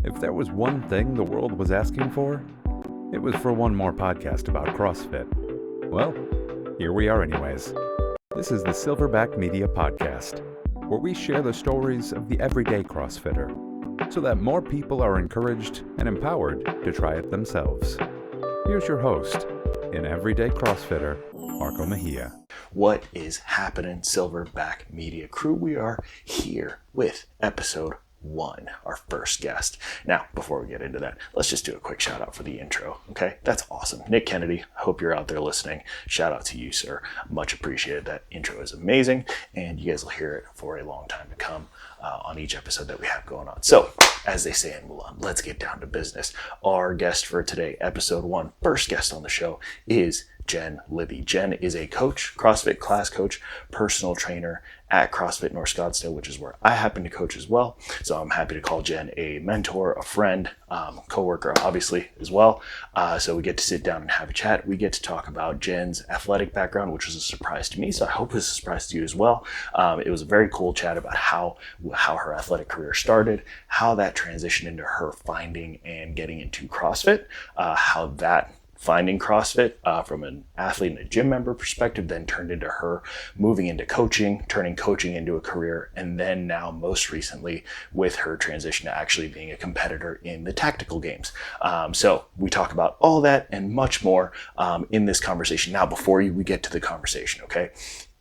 If there was one thing the world was asking for, it was for one more podcast about CrossFit. Well, here we are anyways. This is the Silverback Media Podcast, where we share the stories of the everyday CrossFitter, so that more people are encouraged and empowered to try it themselves. Here's your host, an everyday CrossFitter, Marco Mejia. What is happening, Silverback Media crew? We are here with episode 1, our first guest. Now, before we get into that, let's just do a quick shout out for the intro, okay? That's awesome. Nick Kennedy, hope you're out there listening. Shout out to you, sir. Much appreciated. That intro is amazing, and you guys will hear it for a long time to come on each episode that we have going on. So, as they say in Mulan, let's get down to business. Our guest for today, episode 1, first guest on the show, is Jen Libby. Jen is a coach, CrossFit class coach, personal trainer at CrossFit North Scottsdale, which is where I happen to coach as well. So I'm happy to call Jen a mentor, a friend, coworker, obviously, as well. So we get to sit down and have a chat. We get to talk about Jen's athletic background, which was a surprise to me. So I hope it was a surprise to you as well. It was a very cool chat about how her athletic career started, how that transitioned into her finding and getting into CrossFit, how that finding CrossFit from an athlete and a gym member perspective then turned into her moving into coaching, turning coaching into a career, and then now most recently with her transition to actually being a competitor in the tactical games. So we talk about all that and much more in this conversation. Now, before we get to the conversation, okay,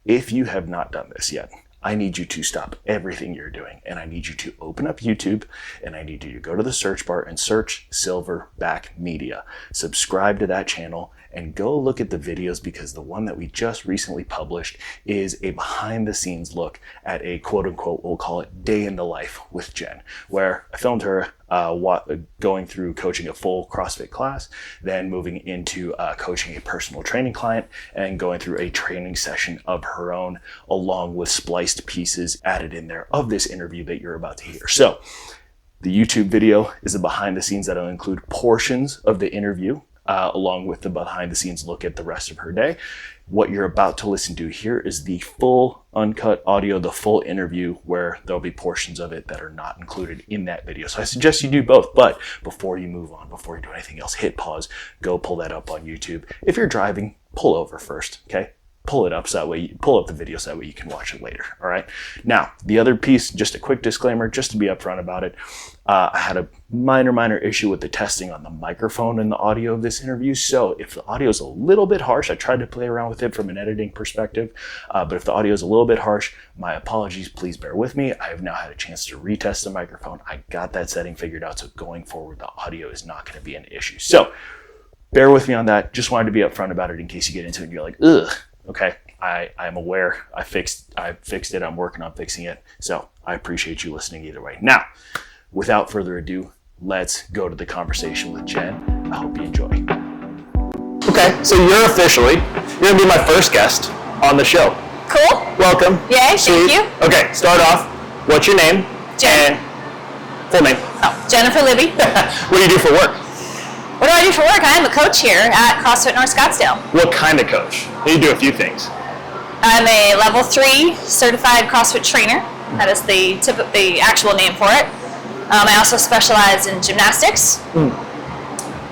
if you have not done this yet, I need you to stop everything you're doing, and I need you to open up YouTube, and I need you to go to the search bar and search Silverback Media. Subscribe to that channel and go look at the videos, because the one that we just recently published is a behind the scenes look at a quote unquote, we'll call it day in the life with Jen, where I filmed her going through coaching a full CrossFit class, then moving into coaching a personal training client, and going through a training session of her own, along with spliced pieces added in there of this interview that you're about to hear. So the YouTube video is the behind the scenes that'll include portions of the interview, along with the behind the scenes look at the rest of her day. What you're about to listen to here is the full uncut audio, the full interview, where there'll be portions of it that are not included in that video. So I suggest you do both, but before you move on, before you do anything else, hit pause, go pull that up on YouTube. If you're driving, pull over first, okay? Pull it up so that way, pull up the video so that way you can watch it later, all right? Now, the other piece, just a quick disclaimer, just to be upfront about it, I had a minor issue with the testing on the microphone and the audio of this interview. So if the audio is a little bit harsh, I tried to play around with it from an editing perspective, but if the audio is a little bit harsh, my apologies, please bear with me. I have now had a chance to retest the microphone. I got that setting figured out, so going forward, the audio is not gonna be an issue. So bear with me on that. Just wanted to be upfront about it in case you get into it and you're like, ugh. Okay, I'm aware. I fixed it. I'm working on fixing it. So I appreciate you listening either way. Now, without further ado, let's go to the conversation with Jen. I hope you enjoy. Okay, so you're gonna be my first guest on the show. Cool. Welcome. Yay, Sweet. thank you. Okay, start off. What's your name? Jen. And full name. Oh, Jennifer Libby. What do you do for work? What do I do for work? I am a coach here at CrossFit North Scottsdale. What kind of coach? You do a few things. I'm a level 3 certified CrossFit trainer. That is the actual name for it. I also specialize in gymnastics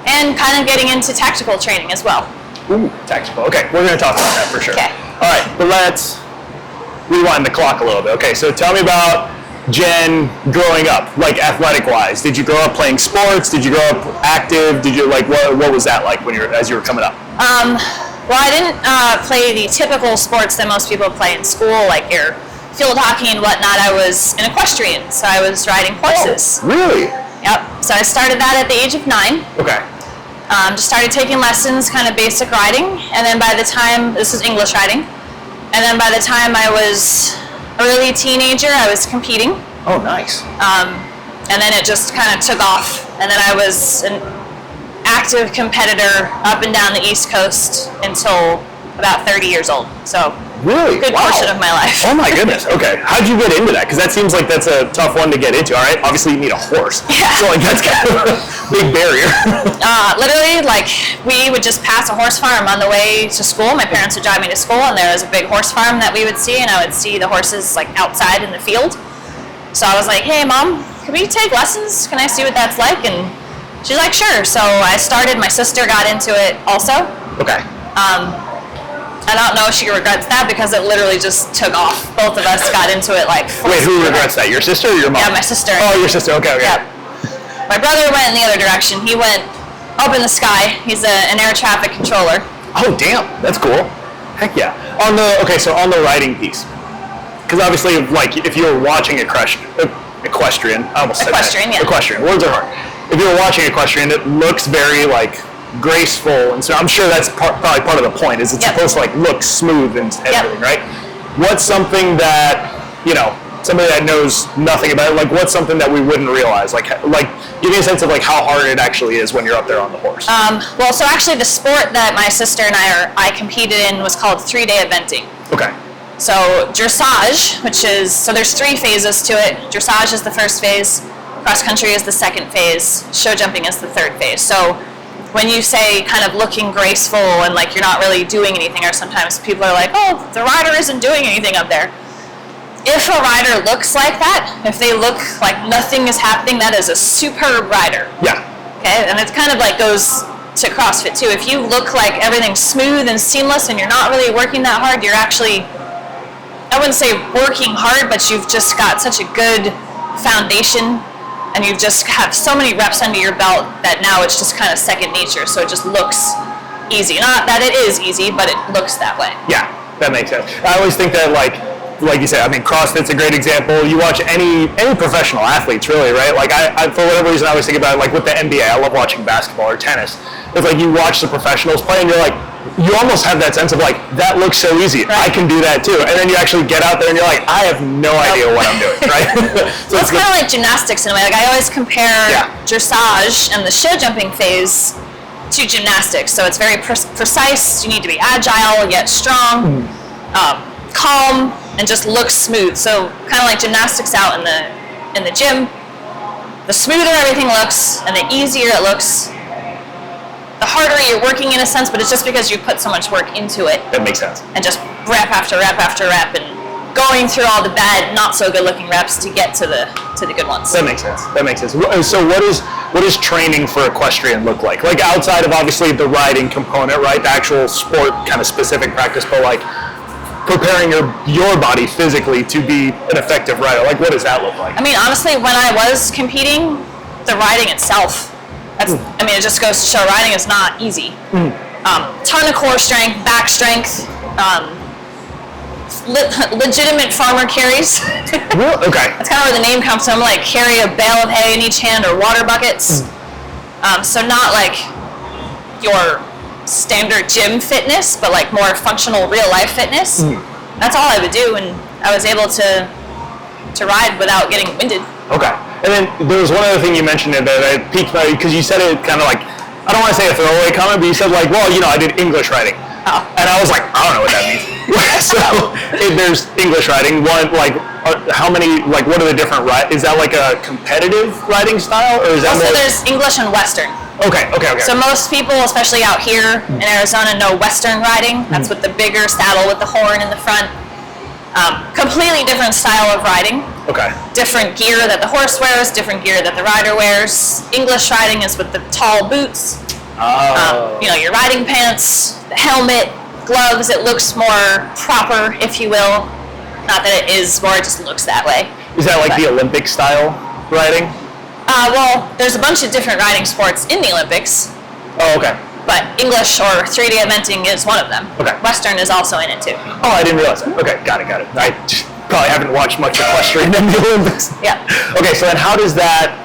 and kind of getting into tactical training as well. Ooh, tactical. Okay, we're going to talk about that for sure. Okay. All right, but let's rewind the clock a little bit. Okay, so tell me about Jen growing up, like athletic-wise. Did you grow up playing sports? Did you grow up active? Did you what was that like as you were coming up? Well, I didn't play the typical sports that most people play in school, like your field hockey and whatnot. I was an equestrian, so I was riding horses. Oh, really? Yep. So I started that at the age of 9. Okay. Just started taking lessons, kind of basic riding, and then by the time, this is English riding, and then by the time I was early teenager, I was competing. Oh, nice. And then it just kind of took off, and then I was an active competitor up and down the East Coast until about 30 years old. So really? Good portion of my life. Oh my goodness. Okay. How'd you get into that? Because that seems like that's a tough one to get into. All right. Obviously, you need a horse. Yeah. So like that's kind of a big barrier. Literally, like we would just pass a horse farm on the way to school. My parents would drive me to school, and there was a big horse farm that we would see, and I would see the horses like outside in the field. So I was like, "Hey, Mom, can we take lessons? Can I see what that's like? And she's like, sure. So I started. My sister got into it also. Okay. I don't know if she regrets that because it literally just took off. Both of us got into it like. Wait, who regrets that? Your sister or your mom? Yeah, my sister. Oh, your sister. Okay. Yeah. My brother went in the other direction. He went up in the sky. He's an air traffic controller. Oh, damn. That's cool. Heck yeah. On the riding piece, because obviously, like, if you were watching equestrian, I almost said Equestrian, that. yeah. Equestrian. Words are hard. If you were watching equestrian, it looks very like graceful, and so I'm sure that's probably part of the point. Is it's supposed to like look smooth and everything, right? What's something that somebody that knows nothing about it, like what's something that we wouldn't realize? Like give me a sense of like how hard it actually is when you're up there on the horse. Well, so actually the sport that my sister and I competed in was called 3-day eventing. Okay. So dressage, so there's 3 phases to it. Dressage is the first phase, cross country is the second phase, show jumping is the third phase. So when you say kind of looking graceful and like you're not really doing anything, or sometimes people are like, oh, the rider isn't doing anything up there. If a rider looks like that, if they look like nothing is happening, that is a superb rider. Yeah. Okay, and it kind of like goes to CrossFit too. If you look like everything's smooth and seamless and you're not really working that hard, you're actually, I wouldn't say working hard, but you've just got such a good foundation and you just have so many reps under your belt that now it's just kind of second nature, so it just looks easy. Not that it is easy, but it looks that way. Yeah, that makes sense. I always think that like you said, I mean, CrossFit's a great example. You watch any professional athletes, really, right? Like I for whatever reason, I always think about it, like with the NBA. I love watching basketball or tennis. It's like you watch the professionals play, and you're like, you almost have that sense of like, that looks so easy. Right. I can do that too. And then you actually get out there, and you're like, I have no idea what I'm doing, right? So it's kind of like gymnastics in a way. Like I always compare dressage and the show jumping phase to gymnastics. So it's very precise. You need to be agile yet strong, calm, and just look smooth. So kind of like gymnastics out in the gym, the smoother everything looks and the easier it looks, the harder you're working in a sense, but it's just because you put so much work into it. That makes sense. And just rep after rep after rep and going through all the bad, not so good looking reps to get to the good ones. That makes sense. So what does training for equestrian look like? Like outside of obviously the riding component, right? The actual sport kind of specific practice, but like preparing your body physically to be an effective rider. Like what does that look like? I mean, honestly, when I was competing, the riding itself, I mean, it just goes to show riding is not easy. Ton of core strength, back strength, legitimate farmer carries. Okay. That's kind of where the name comes from, like carry a bale of hay in each hand or water buckets. So not like your standard gym fitness, but like more functional real life fitness. That's all I would do, and I was able to ride without getting winded. Okay. And then there was one other thing you mentioned that I piqued my, because you said it kind of like, I don't want to say a throwaway comment, but you said like, well, I did English writing. Oh. And I was like, I don't know what that means. So if there's English writing, how many, like what are the different, is that like a competitive writing style, or is that also there's English and Western. Okay. So most people, especially out here in Arizona, know Western riding. That's with the bigger saddle with the horn in the front. Completely different style of riding. Okay. Different gear that the horse wears, different gear that the rider wears. English riding is with the tall boots. Your riding pants, the helmet, gloves. It looks more proper, if you will. Not that it is more, it just looks that way. Is that like the Olympic style riding? Well, there's a bunch of different riding sports in the Olympics. Oh, okay. But English or 3D eventing is one of them. Okay. Western is also in it too. Oh, I didn't realize that. Okay, got it. I probably haven't watched much equestrian in the Olympics. Yeah. Okay, so then how does that,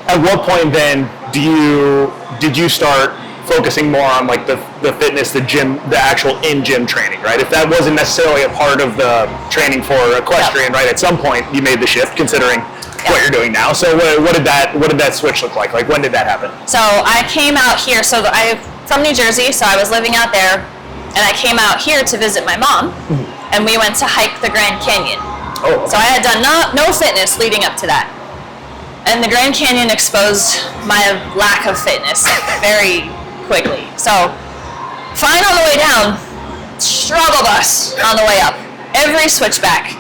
at what point then did you start focusing more on like the fitness, the gym, the actual in-gym training, right? If that wasn't necessarily a part of the training for equestrian, right? At some point you made the shift considering what you're doing now. So what did that switch look like? Like when did that happen? So I came out here, I'm from New Jersey, so I was living out there, and I came out here to visit my mom, and we went to hike the Grand Canyon. Oh. So I had done no fitness leading up to that. And the Grand Canyon exposed my lack of fitness very quickly. So fine on the way down, struggle bus on the way up. Every switchback.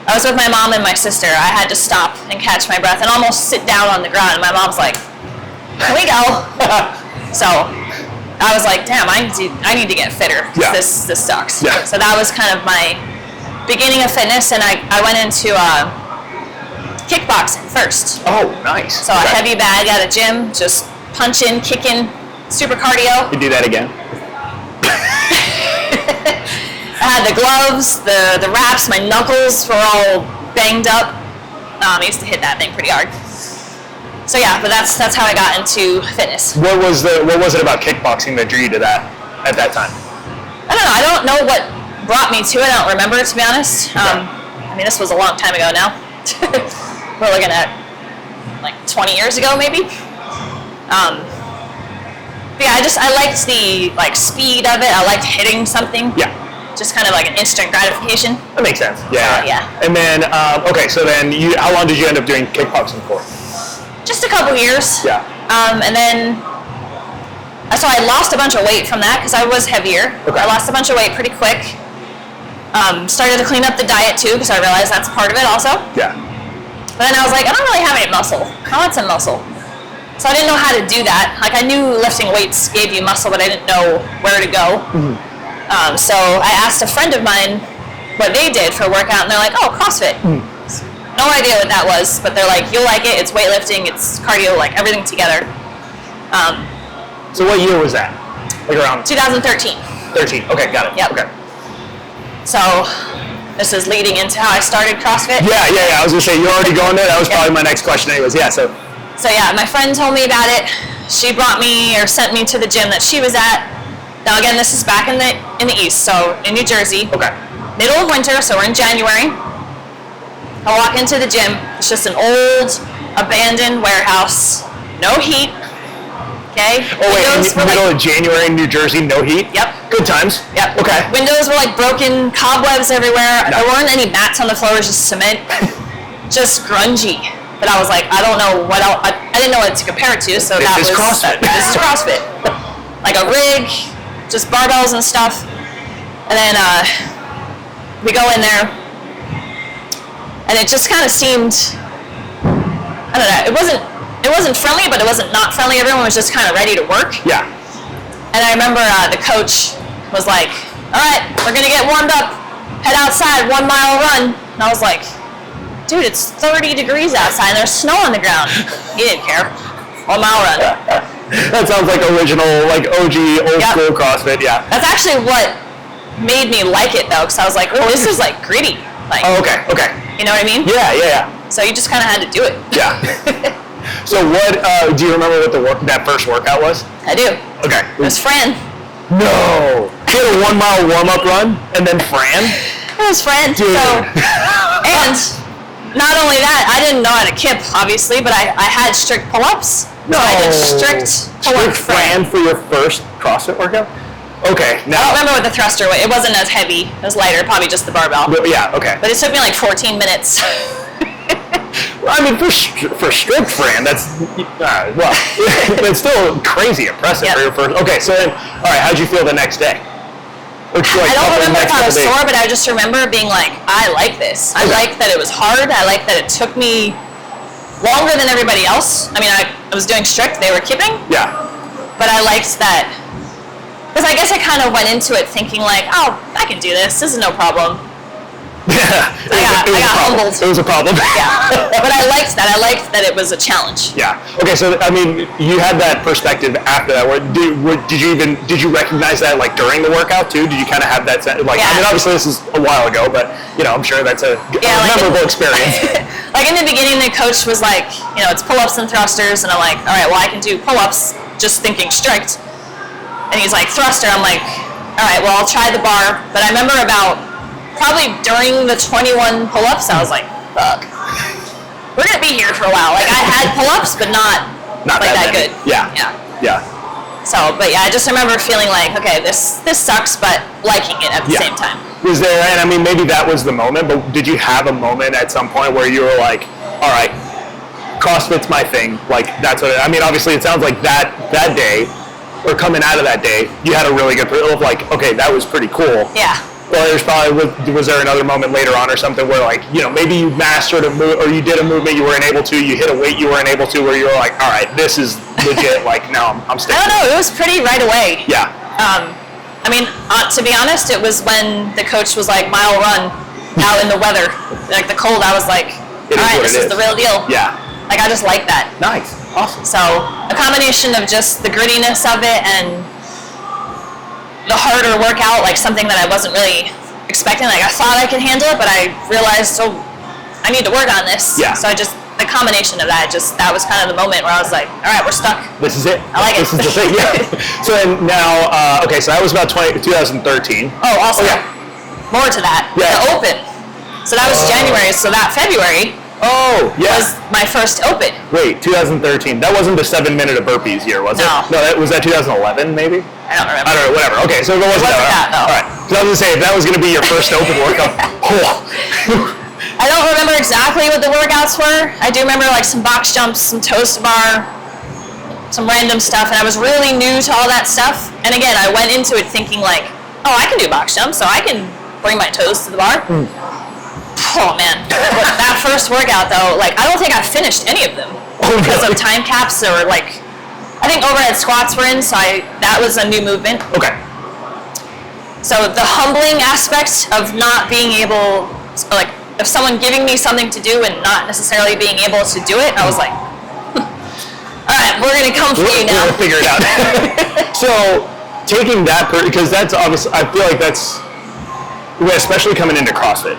I was with my mom and my sister. I had to stop and catch my breath and almost sit down on the ground. And my mom's like, "Here we go." So I was like, "Damn, I need to get fitter. Yeah. This sucks." Yeah. So that was kind of my beginning of fitness, and I went into kickboxing first. Oh, nice. So a heavy bag at a gym, just punching, kicking, super cardio. You do that again? I had the gloves, the wraps, my knuckles were all banged up. I used to hit that thing pretty hard. So yeah, but that's how I got into fitness. What was it about kickboxing that drew you to that at that time? I don't know. I don't know what brought me to it. I don't remember, to be honest. I mean, this was a long time ago now. We're looking at like 20 years ago, maybe. But yeah, I liked the speed of it. I liked hitting something. Yeah. Just kind of like an instant gratification. That makes sense. Yeah. Yeah. And then, so then how long did you end up doing kickboxing for? Just a couple years. Yeah. And then, so I lost a bunch of weight from that because I was heavier. Okay. I lost a bunch of weight pretty quick. Started to clean up the diet too because I realized that's part of it also. Yeah. But then I was like, I don't really have any muscle. I want some muscle. So I didn't know how to do that. Like I knew lifting weights gave you muscle, but I didn't know where to go. Mm-hmm. So I asked a friend of mine what they did for a workout, and they're like, "Oh, CrossFit." Mm. No idea what that was, but they're like, "You'll like it. It's weightlifting, it's cardio, like everything together." So what year was that? Like around 2013. 13. Okay, got it. Yep. Okay. So this is leading into how I started CrossFit. Yeah. I was gonna say you're already going there. That was probably my next question, anyways. Yeah. So yeah, my friend told me about it. She brought me or sent me to the gym that she was at. Now again, this is back in the east, so in New Jersey. Okay. Middle of winter, so we're in January. I walk into the gym. It's just an old, abandoned warehouse. No heat. Okay. Oh wait, in the middle of January in New Jersey, no heat? Yep. Good times. Yep. Okay. Windows were like broken, cobwebs everywhere. No. There weren't any mats on the floor. It was just cement. Just grungy. But I was like, I don't know what else. I didn't know what to compare it to, so this is CrossFit. This is CrossFit. Like a rig, just barbells and stuff. And then we go in there, and it just kind of seemed, I don't know, it wasn't friendly, but it wasn't not friendly. Everyone was just kind of ready to work. Yeah. And I remember the coach was like, "All right, we're gonna get warmed up. Head outside, 1 mile run." And I was like, "Dude, it's 30 degrees outside and there's snow on the ground." He didn't care. 1 mile run. That sounds like original, like OG, old school CrossFit, yeah. That's actually what made me like it though, because I was like, "Oh, this is like gritty." Like, oh, okay. You know what I mean? Yeah. So you just kind of had to do it. Yeah. So what, do you remember what that first workout was? I do. Okay. It was Fran. No. You had a 1 mile warm-up run and then Fran? It was Fran. Dude. So, and not only that, I didn't know how to kip, obviously, but I had strict pull-ups. No. So I did strict pull-ups. Fran for your first CrossFit workout? Okay. Now, I don't remember what the thruster was. It wasn't as heavy. It was lighter, probably just the barbell. Yeah, okay. But it took me like 14 minutes. Well, I mean, for strict Fran, that's, it's still crazy impressive for your first. Okay, so then, all right, how'd you feel the next day? I don't remember if I was sore, but I just remember being like, I like this. I like that it was hard. I like that it took me longer than everybody else. I mean, I was doing strict. They were kipping. Yeah. But I liked that. Because I guess I kind of went into it thinking like, oh, I can do this. This is no problem. Yeah. I got humbled. It was a problem. Yeah. But I liked that. I liked that it was a challenge. Yeah. Okay, so I mean, you had that perspective after that. Did you recognize that like during the workout too? Did you kind of have that like? Yeah. I mean, obviously this is a while ago, but I'm sure that's a memorable experience. Like in the beginning, the coach was like, it's pull-ups and thrusters, and I'm like, all right, well I can do pull-ups, just thinking strict. And he's like, thruster. I'm like, all right, well I'll try the bar. But I remember probably during the 21 pull-ups, I was like, fuck. We're going to be here for a while. Like, I had pull-ups, but not like that good. Yeah. So, but yeah, I just remember feeling like, okay, this sucks, but liking it at the same time. Was there, and I mean, maybe that was the moment, but did you have a moment at some point where you were like, all right, CrossFit's my thing. Like, that's what, I mean, obviously it sounds like that day, or coming out of that day, you had a really good feel of like, okay, that was pretty cool. Yeah. Well, there's probably, was there another moment later on or something where, like, you know, maybe you mastered a move, or you did a movement you weren't able to, you hit a weight you weren't able to, where you were like, all right, this is legit, like, now I'm sticking. I don't know, it was pretty right away. Yeah. I mean, to be honest, it was when the coach was like, mile run out in the weather, like the cold, I was like, all right, this is the real deal. Yeah. Like, I just like that. Nice. Awesome. So, a combination of just the grittiness of it and the harder workout, like something that I wasn't really expecting. Like, I thought I could handle it, but I realized, I need to work on this. Yeah. So the combination of that, that was kind of the moment where I was like, all right, we're stuck. This is it. I like it. This is the thing, yeah. So now, okay, so that was about 2013. Oh, also, more to that. Yeah. The Open. So that was January, so that February was my first Open. Wait, 2013. That wasn't the 7 minute of burpees year, was it? No. No, was that 2011 maybe? I don't remember. I don't know, whatever. Okay, so if it wasn't that, no. All right. So I was going to say, if that was going to be your first Open workout, I don't remember exactly what the workouts were. I do remember like some box jumps, some toes to bar, some random stuff, and I was really new to all that stuff. And again, I went into it thinking like, oh, I can do box jumps, so I can bring my toes to the bar. Oh man, that first workout though, like I don't think I finished any of them because of time caps or like, I think overhead squats were in, so that was a new movement. Okay. So the humbling aspect of not being able, like of someone giving me something to do and not necessarily being able to do it, I was like, all right, we're gonna come for you now. We'll figure it out. So taking that, because that's obviously, I feel like that's, especially coming into CrossFit,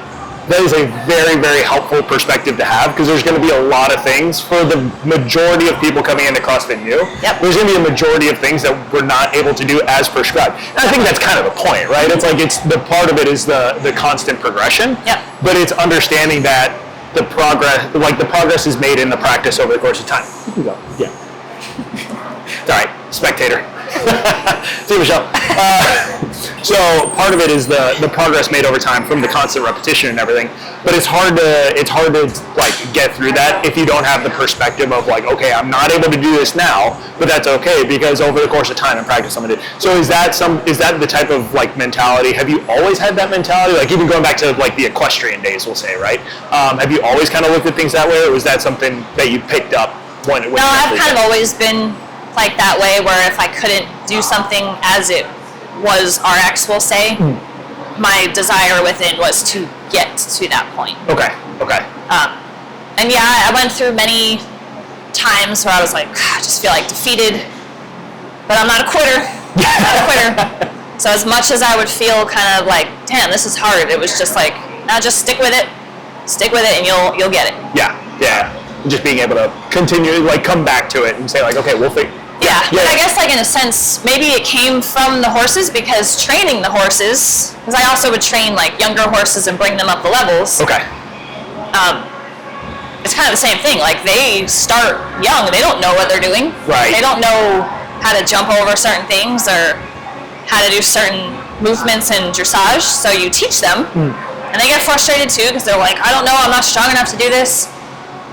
that is a very, very helpful perspective to have, because there's going to be a lot of things for the majority of people coming into CrossFit new. Yep. There's going to be a majority of things that we're not able to do as prescribed. And I think that's kind of the point, right? It's like the part of it is the constant progression. Yep. But it's understanding that the progress is made in the practice over the course of time. You can go. Yeah. It's all right, spectator. See you, Michelle. So part of it is the progress made over time from the constant repetition and everything, but it's hard to like get through that if you don't have the perspective of like, okay, I'm not able to do this now, but that's okay because over the course of time and practice I'm gonna do. So is that the type of like mentality? Have you always had that mentality? Like even going back to like the equestrian days, we'll say, right? Have you always kind of looked at things that way, or was that something that you picked up when No, I've kind of always been like that way, where if I couldn't do something as it was RX, we'll say, my desire within was to get to that point. Okay. And yeah, I went through many times where I was like, I just feel like defeated, but I'm not a quitter. I'm not a quitter. So as much as I would feel kind of like, damn, this is hard, it was just like, now just stick with it, and you'll get it. Yeah. Just being able to continue, like come back to it and say like, okay, we'll figure. Yeah, but I guess like in a sense, maybe it came from the horses, because training the horses, because I also would train like younger horses and bring them up the levels. Okay. It's kind of the same thing. Like they start young, they don't know what they're doing. Right. They don't know how to jump over certain things or how to do certain movements in dressage. So you teach them, and they get frustrated too because they're like, I don't know, I'm not strong enough to do this.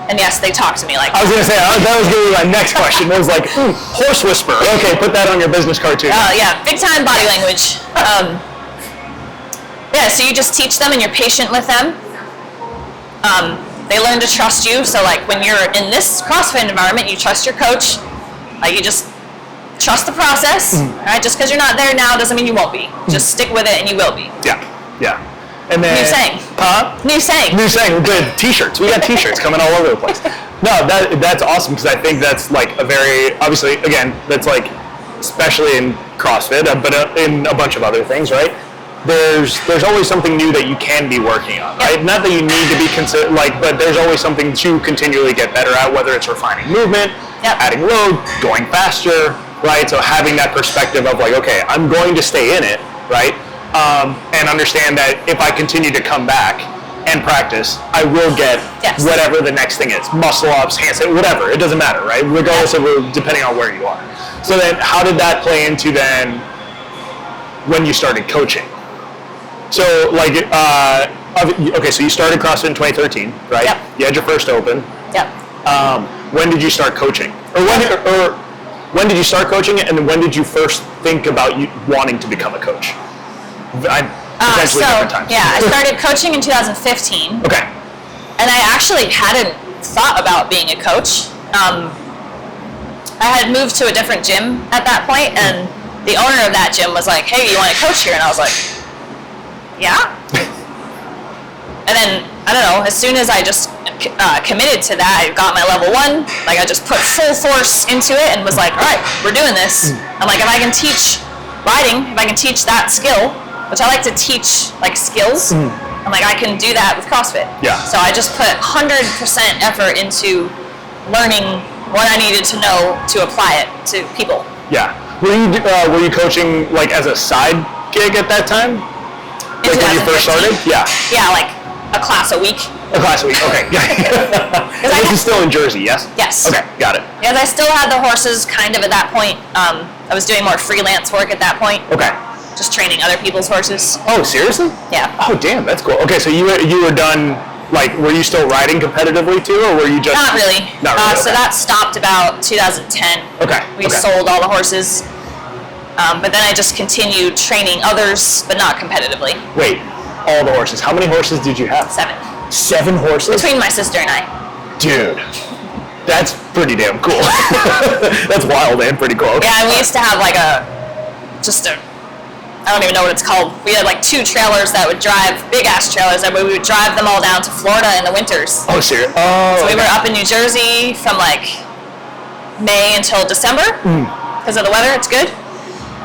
And yes, they talk to me like I was going to say, that was going to be my next question. It was like, horse whisper. Okay, put that on your business card too. Yeah, big time body language. Yeah, so you just teach them and you're patient with them. They learn to trust you. So like when you're in this CrossFit environment, you trust your coach. Like you just trust the process. Right? Just because you're not there now doesn't mean you won't be. Just stick with it and you will be. Yeah. And then, New saying. New saying. Good t-shirts. We got t-shirts coming all over the place. No, that's awesome, because I think that's like a very, obviously, again, that's like, especially in CrossFit, but in a bunch of other things, right? There's always something new that you can be working on, right? Not that you need to be but there's always something to continually get better at, whether it's refining movement, adding load, going faster, right? So having that perspective of like, okay, I'm going to stay in it, right? And understand that if I continue to come back and practice, I will get whatever the next thing is. Muscle ups, handstand, whatever. It doesn't matter, right? Regardless of depending on where you are. So then how did that play into then when you started coaching? So like, okay, so you started CrossFit in 2013, right? Yep. You had your first Open. Yep. When did you start coaching? Or when did you start coaching, and when did you first think about you wanting to become a coach? potentially different times? Yeah, I started coaching in 2015. Okay. And I actually hadn't thought about being a coach. I had moved to a different gym at that point, and the owner of that gym was like, "Hey, you want to coach here?" And I was like, "Yeah." And then, I don't know, as soon as I just committed to that, I got my level 1, like I just put full force into it and was like, all right, we're doing this. I'm like, if I can teach riding, if I can teach that skill, which I like to teach like skills, I'm like, I can do that with CrossFit. Yeah. So I just put 100% effort into learning what I needed to know to apply it to people. Yeah. Were you coaching like as a side gig at that time? Like when you first started? Yeah. Yeah, like a class a week. A class a week, okay. And this is still in Jersey, yes? Yes. Okay, got it. Because I still had the horses kind of at that point. I was doing more freelance work at that point. Okay. Just training other people's horses. Oh, seriously? Yeah. Oh, damn, that's cool. Okay, so you were done, like, were you still riding competitively too, or were you just... Not really. Not really, So that stopped about 2010. Okay. We sold all the horses. But then I just continued training others, but not competitively. Wait, all the horses. How many horses did you have? 7. 7 horses? Between my sister and I. Dude, that's pretty damn cool. That's wild and pretty cool. Yeah, and we used to have like I don't even know what it's called. We had like 2 trailers that would drive, big ass trailers, and we would drive them all down to Florida in the winters. Oh, serious? Oh. So we were up in New Jersey from like May until December because of the weather. It's good.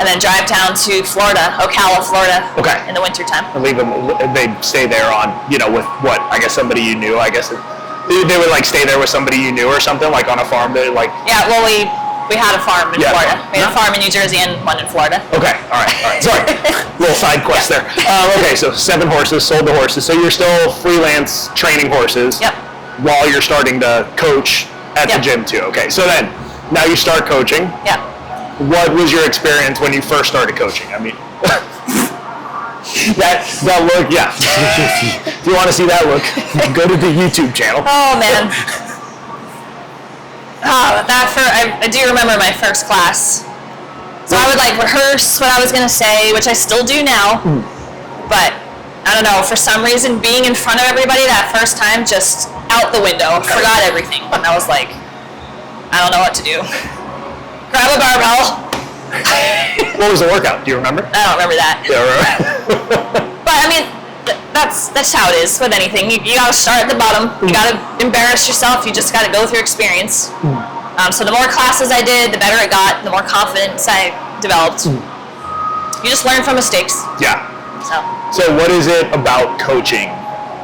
And then drive down to Florida, Ocala, Florida, in the wintertime. And leave them, they'd stay there on, with what, I guess somebody you knew, I guess. They would like stay there with somebody you knew or something, like on a farm that like... Yeah, well, we had a farm in Florida. We had a farm in New Jersey and one in Florida. Okay, all right. Sorry, little side quest there. Okay, so 7 horses, sold the horses. So you're still freelance training horses while you're starting to coach at the gym too. Okay, so then, now you start coaching. Yeah. What was your experience when you first started coaching? I mean, that look, yeah. If you want to see that look, go to the YouTube channel. Oh, man. I do remember my first class. So I would like rehearse what I was going to say, which I still do now. But I don't know, for some reason, being in front of everybody that first time, just out the window, forgot everything. And I was like, I don't know what to do. Grab a barbell. What was the workout? Do you remember? I don't remember that. Yeah, right. But I mean, that's how it is with anything. You gotta start at the bottom. You gotta embarrass yourself. You just gotta go through experience. So the more classes I did, the better it got. The more confidence I developed. You just learn from mistakes. Yeah. So what is it about coaching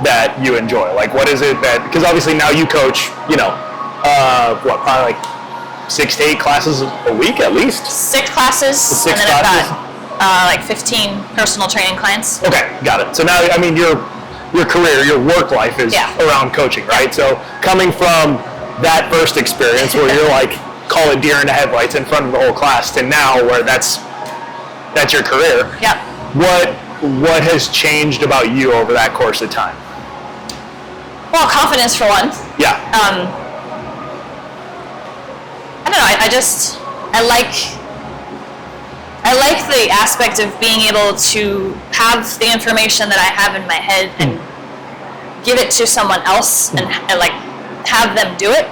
that you enjoy? Like, what is it that? Because obviously now you coach. Probably like 6 to 8 classes a week at least? 6 classes, and then I've got like 15 personal training clients. Okay, got it. So now, I mean, your career, your work life is around coaching, right? So coming from that first experience where you're like, call it deer in the headlights in front of the whole class, to now where that's your career. Yeah. What has changed about you over that course of time? Well, confidence for one. Yeah. I don't know. I like the aspect of being able to have the information that I have in my head and give it to someone else and like have them do it.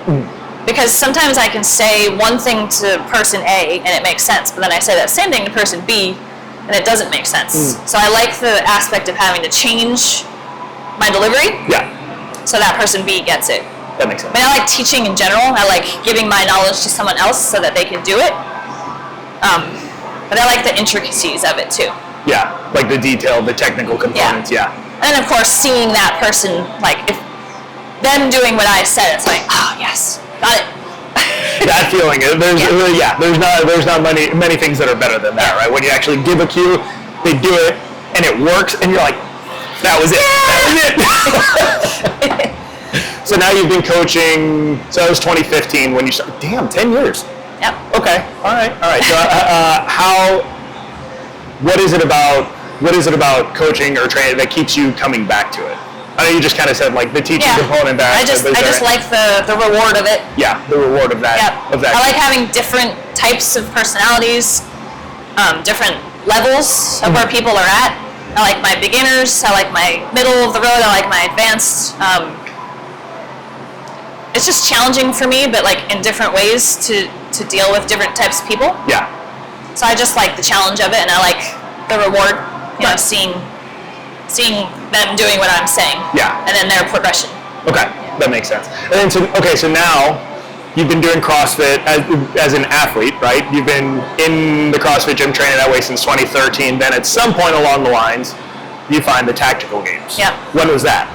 Because sometimes I can say one thing to person A and it makes sense, but then I say that same thing to person B and it doesn't make sense. So I like the aspect of having to change my delivery. Yeah. So that person B gets it. That makes sense. I mean, I like teaching in general. I like giving my knowledge to someone else so that they can do it. But I like the intricacies of it too. Yeah, like the detail, the technical components, yeah. And then of course seeing that person, like if them doing what I said, it's like, oh yes, got it. That feeling, there's not many things that are better than that, right? When you actually give a cue, they do it, and it works, and you're like, that was it. That was it. So now you've been coaching, so that was 2015 when you started. Damn, 10 years. Yep. Okay, all right. So what is it about coaching or training that keeps you coming back to it? I know you just kind of said like the teaching component that. I just like the reward of it. Yeah, the reward of that. Yep. I like having different types of personalities, different levels of where people are at. I like my beginners, I like my middle of the road, I like my advanced. It's just challenging for me, but like in different ways to deal with different types of people. Yeah. So I just like the challenge of it, and I like the reward, you know, seeing them doing what I'm saying. Yeah. And then their progression. Okay, that makes sense. And then so now you've been doing CrossFit as an athlete, right? You've been in the CrossFit gym training that way since 2013. Then at some point along the lines, you find the tactical games. Yeah. When was that?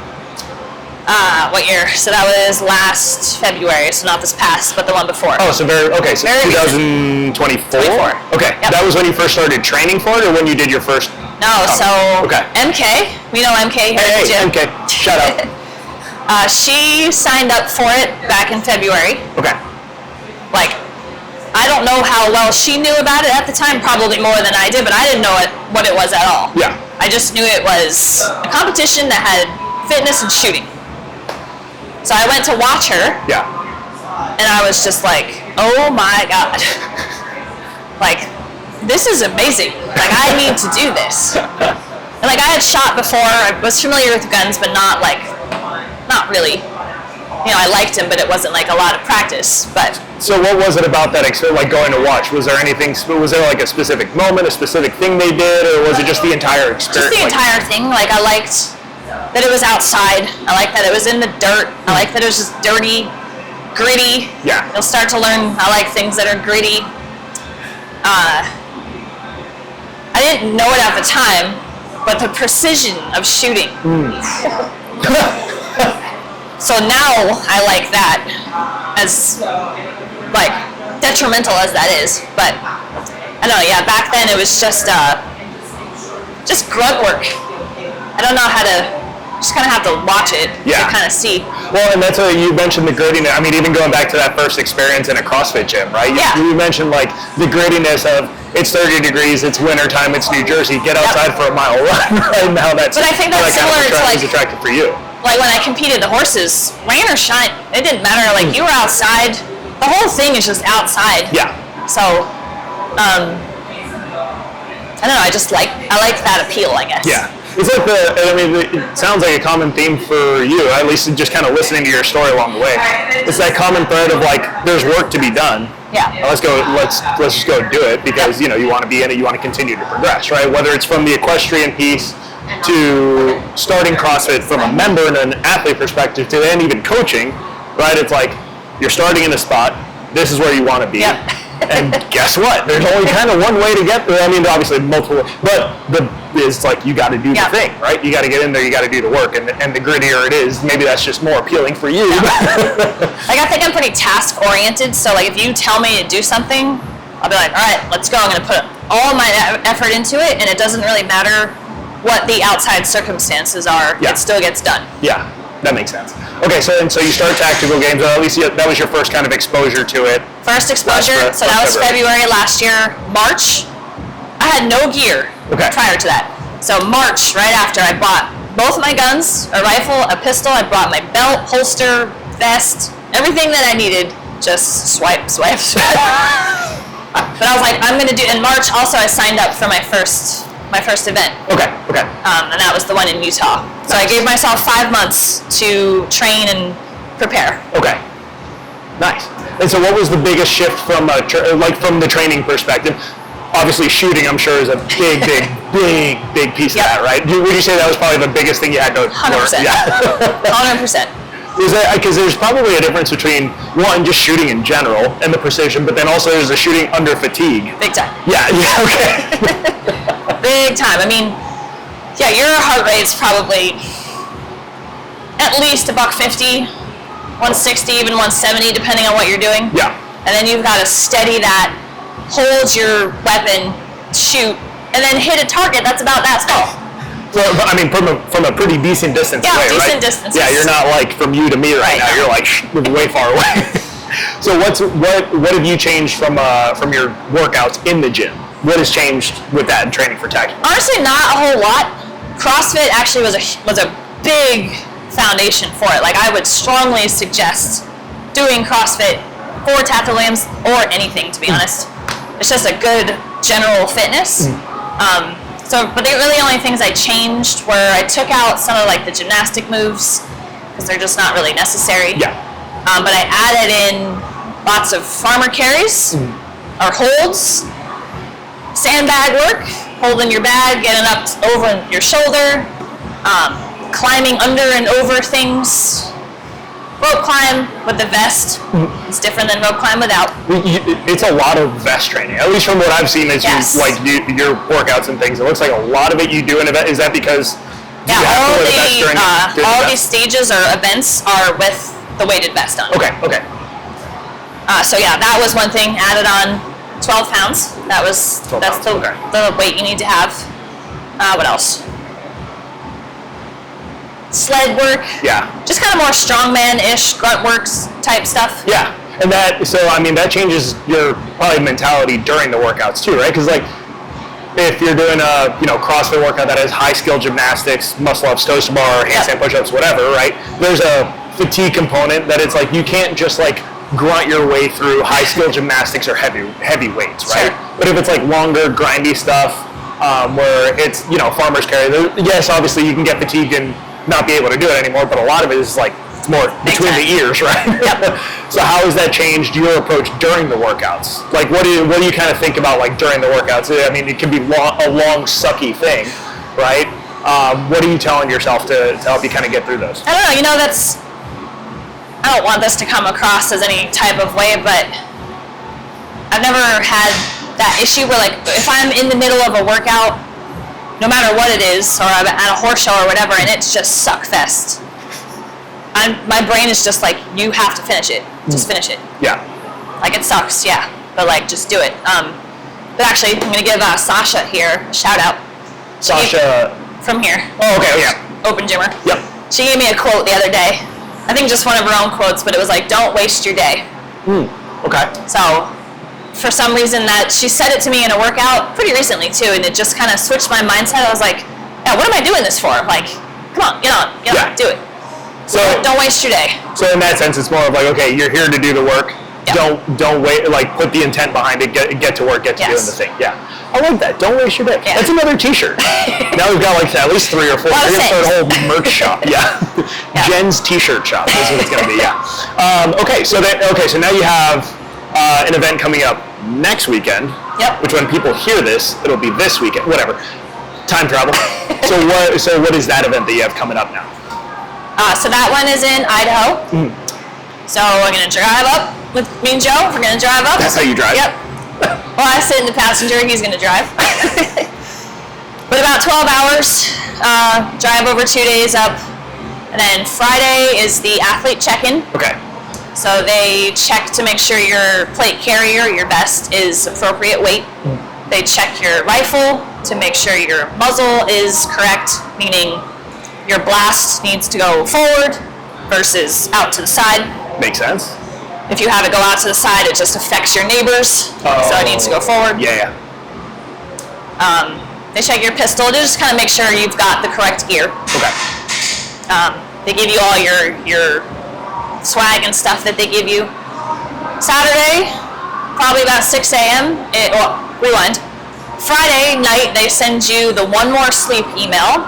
What year? So that was last February, so not this past, but the one before. Oh, so very 2024? 24. Okay, Yep. That was when you first started training for it, or when you did your first? No, so okay. MK, we know MK here at the gym. MK, shout out. She signed up for it back in February. Okay. Like, I don't know how well she knew about it at the time, probably more than I did, but I didn't know what it was at all. Yeah. I just knew it was a competition that had fitness and shooting. So I went to watch her. Yeah. And I was just like, oh my God. Like, this is amazing. Like, I need to do this. And like, I had shot before. I was familiar with guns, but not really. You know, I liked him, but it wasn't like a lot of practice. But so what was it about that experience, like going to watch? Was there anything, was there like a specific moment, a specific thing they did, or was it just the entire experience? just the entire thing. Like, I liked that it was outside. I liked that it was in the dirt. I liked that it was just dirty, gritty. Yeah. You'll start to learn I like things that are gritty. I didn't know it at the time, but the precision of shooting. So now I like that, as like detrimental as that is. But I don't know. Yeah, back then it was just grunt work. I don't know how to. Just kind of have to watch it to kind of see. Well, and that's what you mentioned, the grittiness. I mean, even going back to that first experience in a CrossFit gym, right? Yeah. You mentioned like the grittiness of it's 30 degrees, it's wintertime, it's New Jersey, get outside for a mile run right now. But I think that's similar to like attractive for you. Like when I competed the horses, rain or shine, it didn't matter. Like you were outside, the whole thing is just outside. Yeah. So, I don't know. I like that appeal, I guess. Yeah. It's like it sounds like a common theme for you, at least just kind of listening to your story along the way. It's that common thread of like, there's work to be done. Yeah. Let's just go do it because, you know, you want to be in it, you want to continue to progress, right? Whether it's from the equestrian piece to starting CrossFit from a member and an athlete perspective to then even coaching, right? It's like, you're starting in a spot, this is where you want to be. Yeah. And guess what? There's only kind of one way to get there. I mean, obviously multiple, but it's like you got to do the thing, right? You got to get in there. You got to do the work, and the grittier it is, maybe that's just more appealing for you. Like I think I'm pretty task oriented, so like if you tell me to do something, I'll be like, all right, let's go. I'm going to put all my effort into it, and it doesn't really matter what the outside circumstances are. Yeah. It still gets done. Yeah, that makes sense. Okay, so you start tactical games, or at least that was your first kind of exposure to it. First exposure, so that was February last year. March, I had no gear prior to that. So March, right after, I bought both my guns, a rifle, a pistol. I brought my belt, holster, vest, everything that I needed. Just swipe. But I was like, I'm gonna do. In March, also, I signed up for my first event. Okay. And that was the one in Utah. So I gave myself 5 months to train and prepare. Okay. Nice. And so what was the biggest shift from from the training perspective? Obviously shooting, I'm sure, is a big piece of that, right? Would you say that was probably the biggest thing you had to learn? 100%. Yeah. 100%. Because there's probably a difference between one, just shooting in general and the precision, but then also there's the shooting under fatigue. Big time. Yeah, okay. Big time. I mean, yeah, your heart rate's probably at least $150, 160, even 170, depending on what you're doing. Yeah. And then you've got to steady that, hold your weapon, shoot, and then hit a target that's about that small. Well, I mean, from a pretty decent distance away, right? Yeah, decent distance. Yeah, you're not like from you to me right now. You're like way far away. So what have you changed from your workouts in the gym? What has changed with that and training for tactical? Honestly, not a whole lot. CrossFit actually was a big foundation for it. Like I would strongly suggest doing CrossFit for tactical games or anything, to be honest. It's just a good general fitness. But the really only things I changed were I took out some of like the gymnastic moves because they're just not really necessary. Yeah. But I added in lots of farmer carries or holds, sandbag work, holding your bag, getting up over your shoulder, climbing under and over things. Rope climb with the vest is different than rope climb without. It's a lot of vest training, at least from what I've seen. Is Yes. your workouts and things. It looks like a lot of it you do in event. Is that because you have to wear the vest during all the these stages or events are with the weighted vest on. Okay. So yeah, that was one thing. Added on 12 pounds. That's the weight you need to have. What else? Sled work. Yeah. Just kind of more strongman-ish, grunt works type stuff. Yeah, and that changes your probably mentality during the workouts too, right? Because like if you're doing a CrossFit workout that has high skill gymnastics, muscle ups, toes to bar, handstand push-ups, whatever, right? There's a fatigue component that it's like you can't just like grunt your way through high skill gymnastics or heavy weights, right? Sure. But if it's like longer, grindy stuff, where it's farmer's carry, yes, obviously you can get fatigued and not be able to do it anymore, but a lot of it is like it's more between the ears, right? Yep. So how has that changed your approach during the workouts? Like what do you kind of think about like during the workouts? I mean, it can be a long sucky thing, right? What are you telling yourself to help you kind of get through those? I don't know, I don't want this to come across as any type of way, but I've never had that issue where like if I'm in the middle of a workout, no matter what it is, or I'm at a horse show or whatever, and it's just suck fest. My brain is just like, you have to finish it. Just finish it. Yeah. Like it sucks, yeah, but like just do it. But actually, I'm gonna give Sasha here a shout out. Sasha from here. Oh, okay, yeah. Open gymmer. Yep. She gave me a quote the other day. I think just one of her own quotes, but it was like, "Don't waste your day." Okay. So, for some reason that she said it to me in a workout pretty recently too, and it just kind of switched my mindset. I was like, yeah, what am I doing this for? Like, come on, get on, do it. So don't waste your day. So in that sense, it's more of like, okay, you're here to do the work. Yeah. Don't wait. Like, put the intent behind it. Get to work. Get to doing the thing. Yeah. I like that. Don't waste your day. Yeah. That's another T-shirt. Now we've got like at least 3 or 4. We're gonna start a whole merch shop. Yeah. Jen's T-shirt shop is what it's gonna be. Yeah. Okay. So now you have an event coming up next weekend. Yep. Which when people hear this, it'll be this weekend. Whatever. Time travel. So what is that event that you have coming up now? So that one is in Idaho. So we're gonna drive up with me and Joe. We're gonna drive up. That's how you drive? Yep. Well, I sit in the passenger. He's gonna drive. But about 12 hours. Drive over 2 days up, and then Friday is the athlete check-in. Okay. So they check to make sure your plate carrier, your vest, is appropriate weight. They check your rifle to make sure your muzzle is correct, meaning your blast needs to go forward versus out to the side. Makes sense. If you have it go out to the side, it just affects your neighbors, so it needs to go forward. Yeah. They check your pistol to just kind of make sure you've got the correct gear. Okay. They give you all your swag and stuff that they give you. Saturday, probably about 6 a.m. Rewind. Friday night, they send you the One More Sleep email.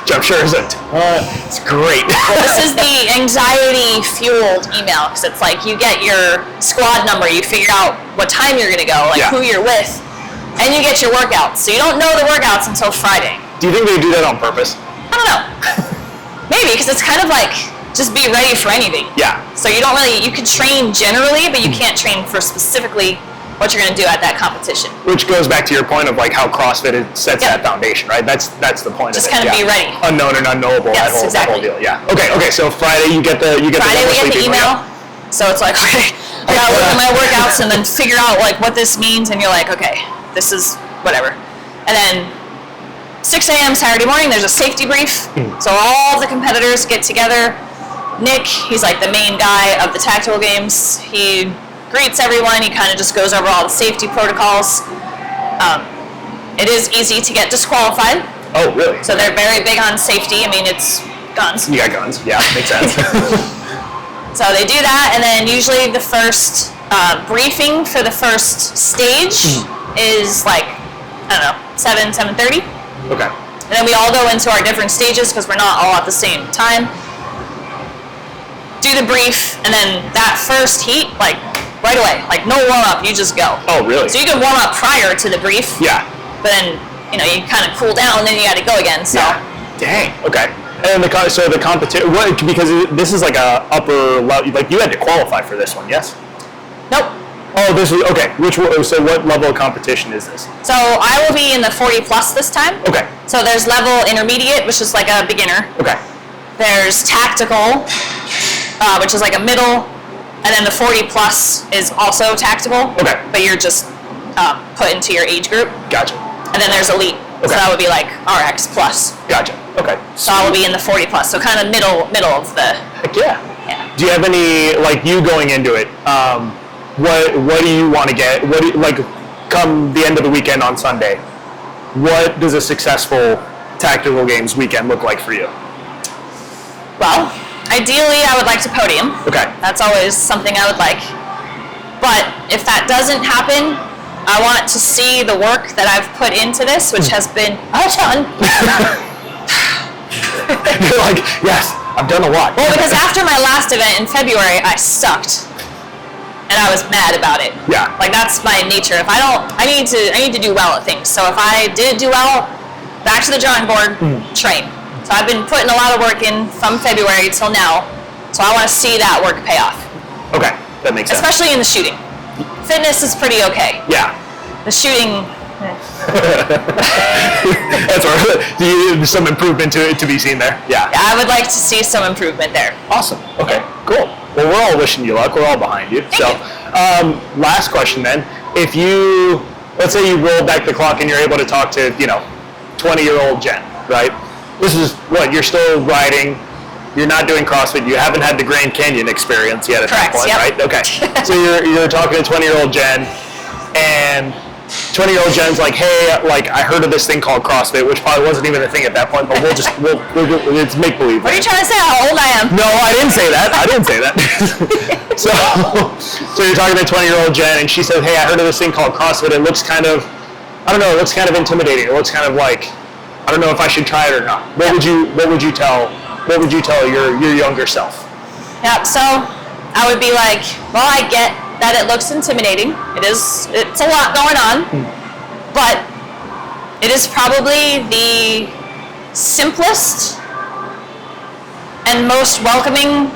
Which I'm sure it's great. Well, this is the anxiety-fueled email, because it's like you get your squad number, you figure out what time you're going to go, who you're with, and you get your workouts. So you don't know the workouts until Friday. Do you think they do that on purpose? I don't know. Maybe, because it's kind of like, just be ready for anything. Yeah. So you can train generally, but you can't train for specifically what you're going to do at that competition. Which goes back to your point of like how CrossFit sets that foundation, right? That's the point just of it. Just kind of be ready. Unknown and unknowable, yes, that whole deal. Yeah. Okay, so Friday you get the Friday we get the email. So it's like, okay, I gotta look at my workouts and then figure out like what this means, and you're like, okay, this is whatever. And then 6 a.m. Saturday morning, there's a safety brief. So all the competitors get together. Nick, he's like the main guy of the tactical games. He greets everyone. He kind of just goes over all the safety protocols. It is easy to get disqualified. Oh, really? So they're very big on safety. I mean, it's guns. You got guns. Yeah, makes sense. So they do that, and then usually the first briefing for the first stage is like, I don't know, 7, 7:30. Okay. And then we all go into our different stages because we're not all at the same time. Do the brief, and then that first heat, like right away, like no warm up, you just go. Oh, really? So you can warm up prior to the brief. Yeah. But then, you kind of cool down, and then you got to go again. So. Yeah. Dang. Okay. And the competition, because this is like a upper level, like you had to qualify for this one, yes? Nope. Oh, this is, okay. So what level of competition is this? So I will be in the 40 plus this time. Okay. So there's level intermediate, which is like a beginner. Okay. There's tactical, which is like a middle, and then the 40 plus is also tactical. Okay. But you're just put into your age group. Gotcha. And then there's elite. Okay. So that would be like RX plus. Gotcha. Okay. So I will be in the 40 plus. So kind of middle of the. Heck yeah. Yeah. Do you have any, like you going into it, what do you want to get? What do you, like, come the end of the weekend on Sunday, what does a successful tactical games weekend look like for you? Well, ideally I would like to podium. Okay. That's always something I would like. But if that doesn't happen, I want to see the work that I've put into this, which has been a ton. You're like, yes, I've done a lot. Well, because after my last event in February, I sucked. And I was mad about it. Yeah. Like that's my nature. If I need to do well at things. So if I didn't do well, back to the drawing board, train. So I've been putting a lot of work in from February till now. So I want to see that work pay off. Okay, that makes sense. Especially in the shooting. Fitness is pretty okay. Yeah. The shooting. That's right. Some improvement to be seen there. Yeah. I would like to see some improvement there. Awesome. Okay. Cool. Well, we're all wishing you luck. We're all behind you. Thank you. Last question then. If you, let's say you roll back the clock and you're able to talk to, 20-year-old Jen, right? This is what, you're still riding, you're not doing CrossFit, you haven't had the Grand Canyon experience yet at Correct, that point, yep. right? Okay. So you're talking to 20-year-old Jen, and 20-year-old Jen's like, hey, like, I heard of this thing called CrossFit, which probably wasn't even a thing at that point, but it's make-believe. What are you trying to say? How old I am? No, I didn't say that. So you're talking to 20-year-old Jen, and she said, hey, I heard of this thing called CrossFit. It looks kind of, I don't know, it looks kind of intimidating. It looks kind of like, I don't know if I should try it or not. What would you tell your younger self? Yeah, so I would be like, well, I get that it looks intimidating. It's a lot going on, but it is probably the simplest and most welcoming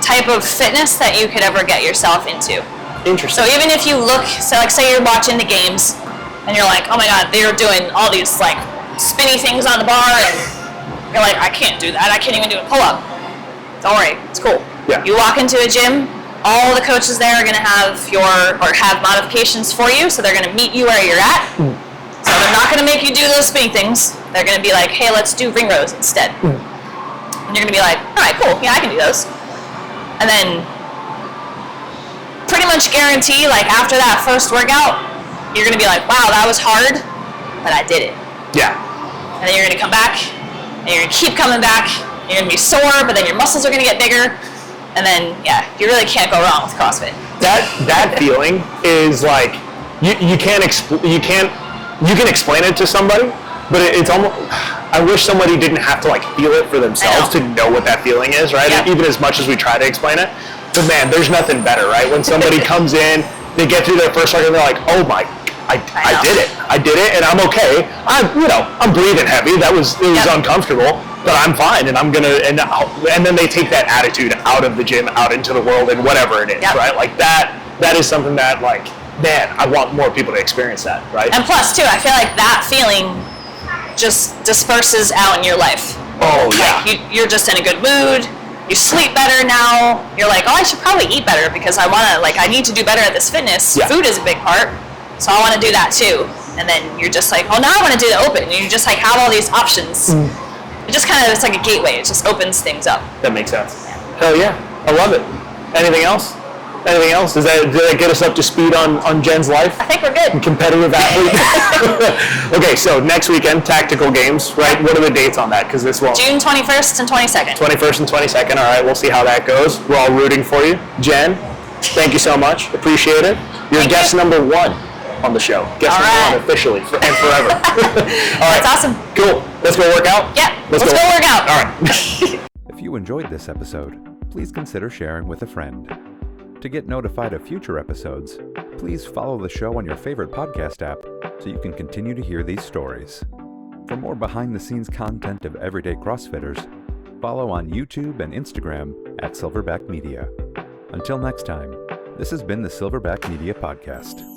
type of fitness that you could ever get yourself into. Interesting. So even if you look, so like say you're watching the games and you're like, oh my God, they're doing all these like spinny things on the bar, and you're like, I can't do that. I can't even do a pull-up. Don't worry, it's cool. Yeah. You walk into a gym, all the coaches there are going to have have modifications for you, so they're going to meet you where you're at. So they're not going to make you do those spinny things. They're going to be like, hey, let's do ring rows instead. And you're going to be like, all right, cool, yeah, I can do those. And then pretty much guarantee, like after that first workout, you're going to be like, wow, that was hard, but I did it. Yeah. And then you're going to come back, and you're going to keep coming back. You're going to be sore, but then your muscles are going to get bigger. And then, yeah, you really can't go wrong with CrossFit. That feeling is like, you can explain it to somebody, but it's almost, I wish somebody didn't have to like feel it for themselves to know what that feeling is, right? Yeah. Even as much as we try to explain it. But man, there's nothing better, right? When somebody comes in, they get through their first workout, and they're like, oh my, I did it. I did it, and I'm okay. I'm breathing heavy. It was uncomfortable, but I'm fine, and I'm gonna, and then they take that attitude out of the gym, out into the world, and whatever it is, right? Like that is something that, like, man, I want more people to experience that, right? And plus, too, I feel like that feeling just disperses out in your life. Oh, yeah. Like, you're just in a good mood. You sleep better now. You're like, oh, I should probably eat better because I need to do better at this fitness. Yeah. Food is a big part, so I want to do that too. And then you're just like, oh, now I want to do the open. And you just like have all these options. It just kind of, it's like a gateway. It just opens things up. That makes sense. Hell yeah. I love it. Anything else? Anything else? Did that get us up to speed on Jen's life? I think we're good. Competitive athlete. Okay, so next weekend, tactical games, right? What are the dates on that? Because this won't. June 21st and 22nd. 21st and 22nd. All right, we'll see how that goes. We're all rooting for you. Jen, thank you so much. Appreciate it. You're guest number 1. on the show. Guest All number right. 1 officially and forever. All right. That's awesome. Cool. Let's go work out? Yeah, let's go work out. All right. If you enjoyed this episode, please consider sharing with a friend. To get notified of future episodes, please follow the show on your favorite podcast app so you can continue to hear these stories. For more behind-the-scenes content of everyday CrossFitters, follow on YouTube and Instagram at Silverback Media. Until next time, this has been the Silverback Media Podcast.